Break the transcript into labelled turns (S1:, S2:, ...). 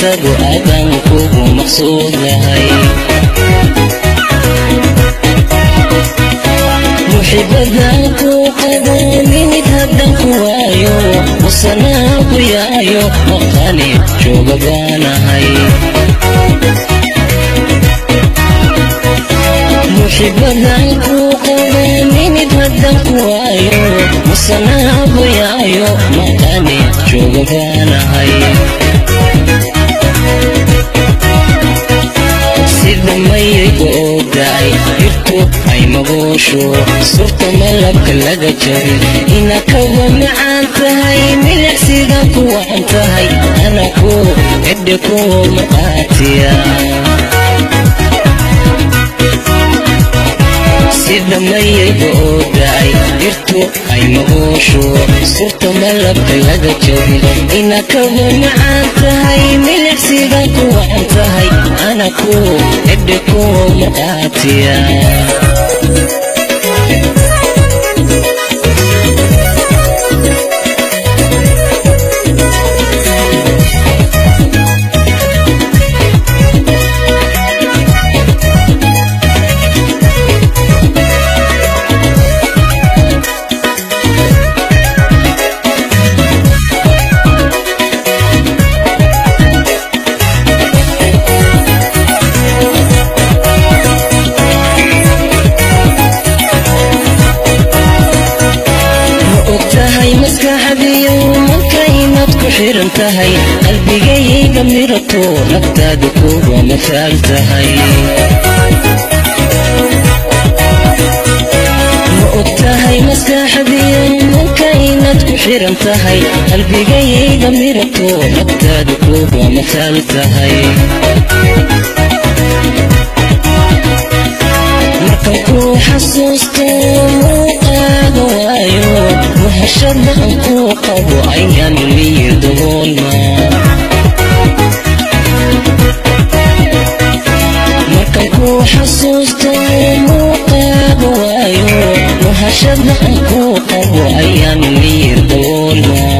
S1: isagu adan kugu maqsuud yahay muxibadan ku qadanin hadan ku waayo musanaa ku yaayo maqani jooga baanahay muxibadan ku qadanin hadan ku waayo musanaa ku yaayo maqani jooga baanahay sida mayayga oo dacay irtu ay magoosho surta malabka laga jarin ina kaba macaan tahay milicsiga ku wacan tahay ana ku edhe kuwa maqaatiya sida mayayga oo dacay irtu ay magoosho surta malabka laga jarin ina kaba macaan tahay milicsiga ku wacan tahay ana ku edhe kuwa maqaatiya tahay qalbigayga mirato naftaada kuwa masaal tahay ma og tahay maskaxdiyo manka inaad ku xiran tahay qalbigayga mirato naftaada kuwa masaal tahay markan ku xasuusto muuqaada waayo wahashada aan ku qabo ayaan liyo daboolma markan ku xasuusto muuqaada waayo wahashada aan ku qabo ayaan liyo daboolma